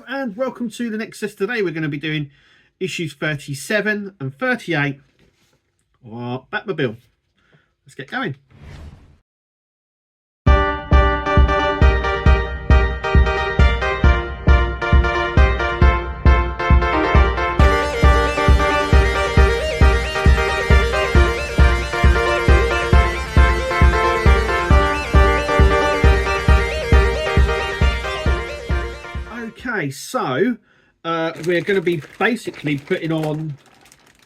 Hello and welcome to the Nexus. Today we're going to be doing issues 37 and 38 of Batmobile. Let's get going. Okay, so we're going to be basically putting on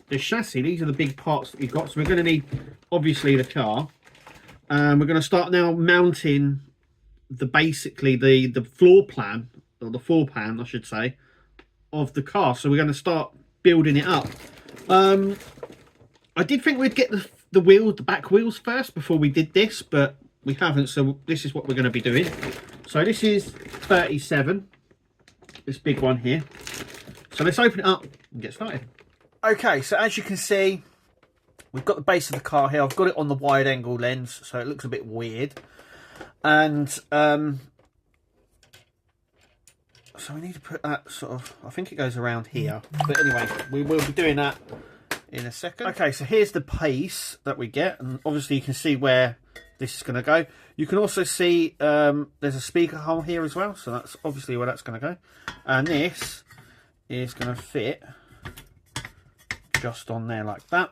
the chassis. These are the big parts that we've got. So we're going to need, obviously, the car. We're going to start now mounting the floor plan, or the floor pan, I should say, of the car. So we're going to start building it up. I did think we'd get the back wheels first before we did this, but we haven't. So this is what we're going to be doing. So this is 37. This big one here. So let's open it up and get started. Okay, so as you can see, we've got the base of the car here. I've got it on the wide angle lens, so it looks a bit weird. And so we need to put that sort of, I think it goes around here. But anyway, we will be doing that in a second. Okay, so here's the piece that we get. And obviously you can see where this is going to go. You can also see there's a speaker hole here as well, so that's obviously where that's going to go. And this is going to fit just on there like that.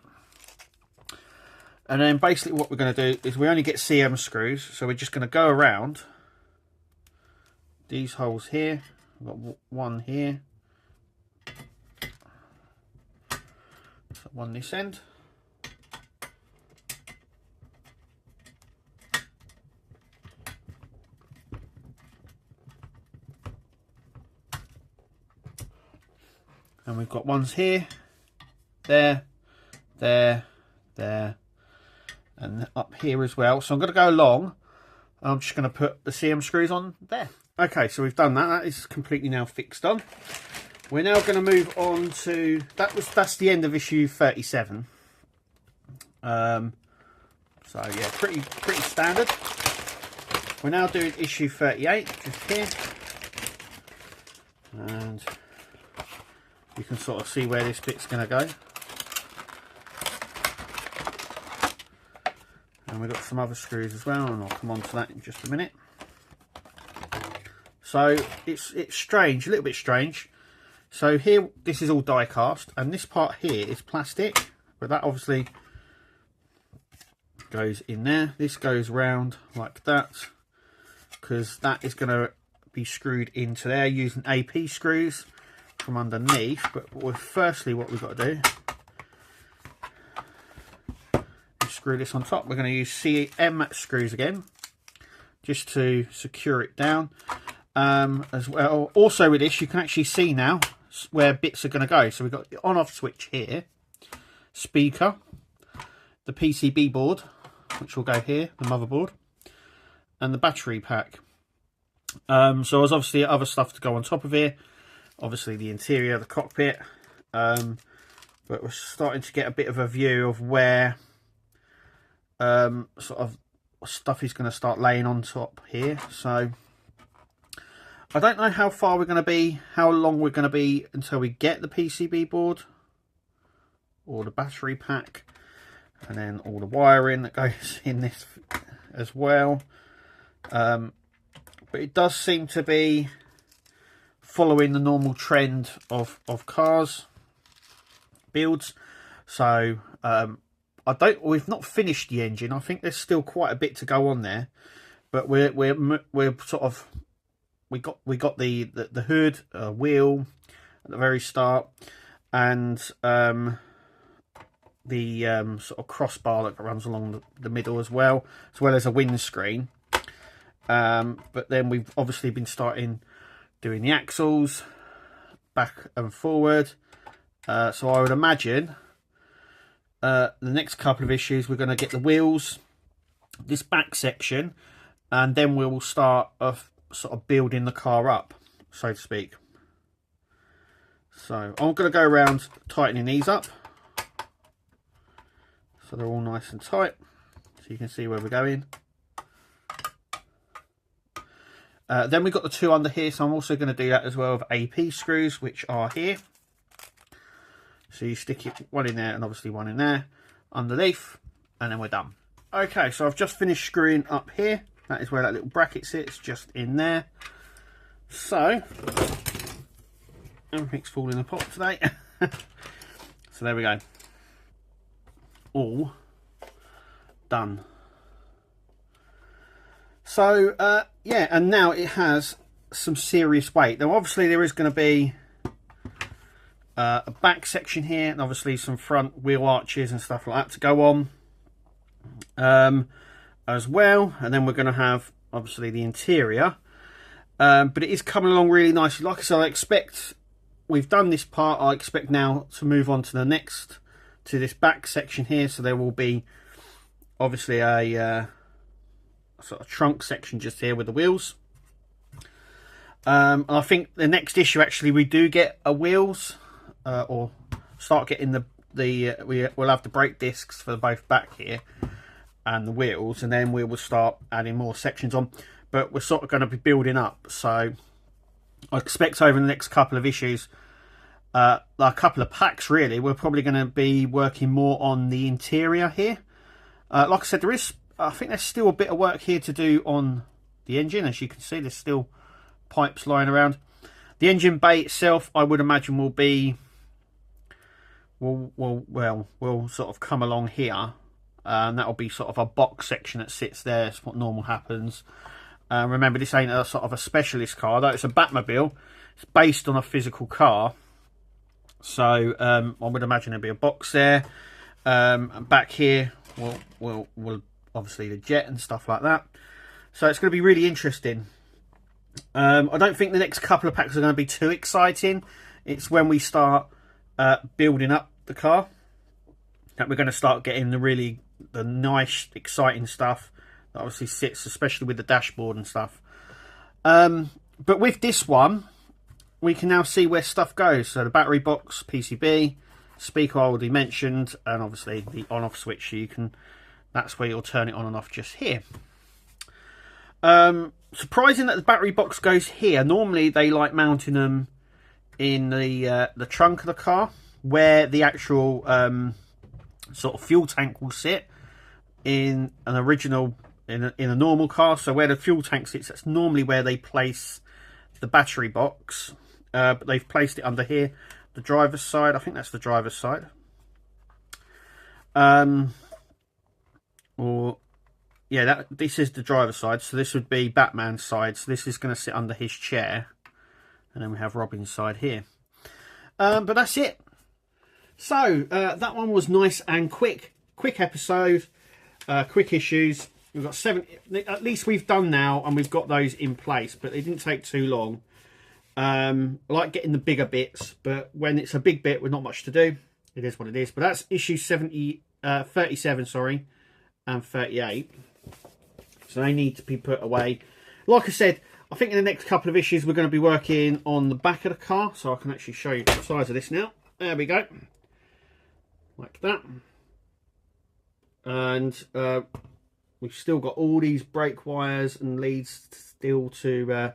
And then basically what we're going to do is we only get CM screws, so we're just going to go around these holes here. We've got one here, so one this end. And we've got ones here, there, there, there, and up here as well. So I'm going to go along. I'm just going to put the CM screws on there. Okay, so we've done that. That is completely now fixed on. We're now going to move on to that's the end of issue 37. So yeah, pretty standard. We're now doing issue 38 just here, and you can sort of see where this bit's going to go. And we've got some other screws as well, and I'll come on to that in just a minute. So it's strange, a little bit strange. So here, this is all die cast, and this part here is plastic, but that obviously goes in there. This goes round like that, because that is going to be screwed into there using AP screws from underneath. But firstly, what we've got to do is screw this on top. We're going to use CM screws again, just to secure it down. As well, also with this, you can actually see now where bits are going to go. So we've got the on-off switch here, speaker, the PCB board, which will go here, the motherboard, and the battery pack. So there's obviously other stuff to go on top of here. Obviously the interior, the cockpit, but we're starting to get a bit of a view of where sort of stuff is going to start laying on top here. So I don't know how far we're going to be, how long we're going to be until we get the PCB board or the battery pack, and then all the wiring that goes in this as well. But it does seem to be following the normal trend of cars builds. So we've not finished the engine. I think there's still quite a bit to go on there, but we're sort of, we got the hood, wheel at the very start, and the sort of crossbar that runs along the middle as well as a windscreen. But then we've obviously been starting doing the axles back and forward. So I would imagine the next couple of issues we're going to get the wheels, this back section, and then we'll start sort of building the car up, so to speak. So I'm going to go around tightening these up so they're all nice and tight, so you can see where we're going. Then we've got the 2 under here, so I'm also going to do that as well with AP screws, which are here. So you stick it one in there and obviously one in there underneath, and then we're done. Okay, so I've just finished screwing up here. That is where that little bracket sits, just in there. So everything's falling apart today. So there we go. All done. So yeah, and now it has some serious weight. Now obviously there is going to be a back section here, and obviously some front wheel arches and stuff like that to go on as well. And then we're going to have obviously the interior, but it is coming along really nicely. Like I said, I expect we've done this part. I expect now to move on to the next, to this back section here. So there will be obviously a sort of trunk section just here with the wheels. And I think the next issue actually we do get a wheels, or start getting we'll have the brake discs for both back here and the wheels, and then we will start adding more sections on. But we're sort of going to be building up, so I expect over the next couple of issues, a couple of packs really, we're probably going to be working more on the interior here. Like I said, I think there's still a bit of work here to do on the engine. As you can see, there's still pipes lying around. The engine bay itself, I would imagine, will sort of come along here, and that'll be sort of a box section that sits there. That's what normal happens. Remember, this ain't a sort of a specialist car, though it's a Batmobile. It's based on a physical car, so I would imagine there'll be a box there. And back here, we'll obviously the jet and stuff like that. So it's going to be really interesting. I don't think the next couple of packs are going to be too exciting. It's when we start building up the car that we're going to start getting the nice, exciting stuff that obviously sits, especially with the dashboard and stuff. But with this one, we can now see where stuff goes. So the battery box, PCB, speaker I already mentioned, and obviously the on-off switch. So that's where you'll turn it on and off just here. Surprising that the battery box goes here. Normally they like mounting them in the trunk of the car, where the actual sort of fuel tank will sit in an original, in a normal car. So where the fuel tank sits, that's normally where they place the battery box, but they've placed it under here, the driver's side. I think that's the driver's side. This is the driver's side, so this would be Batman's side. So this is going to sit under his chair, and then we have Robin's side here. But that's it. So that one was nice and quick episode, quick issues. We've got 7, at least we've done now, and we've got those in place, but they didn't take too long. I like getting the bigger bits, but when it's a big bit with not much to do, it is what it is. But that's issue 37, sorry, and 38. So they need to be put away. Like I said, I think in the next couple of issues we're going to be working on the back of the car, so I can actually show you the size of this now. There we go, like that. And we've still got all these brake wires and leads still to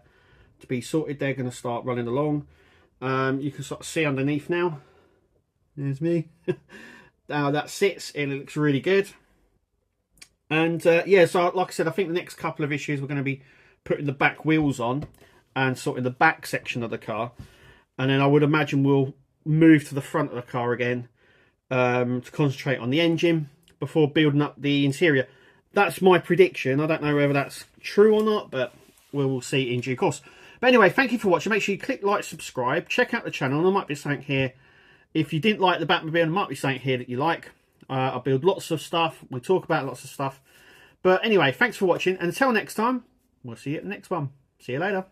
be sorted. They're going to start running along. You can sort of see underneath now. There's me. Now that sits, it looks really good. And yeah, so like I said, I think the next couple of issues we're going to be putting the back wheels on and sorting the back section of the car. And then I would imagine we'll move to the front of the car again to concentrate on the engine before building up the interior. That's my prediction. I don't know whether that's true or not, but we will see in due course. But anyway, thank you for watching. Make sure you click like, subscribe, check out the channel. There might be something here. If you didn't like the Batmobile, there might be something here that you like. I build lots of stuff. We talk about lots of stuff. But anyway, thanks for watching. And until next time, we'll see you at the next one. See you later.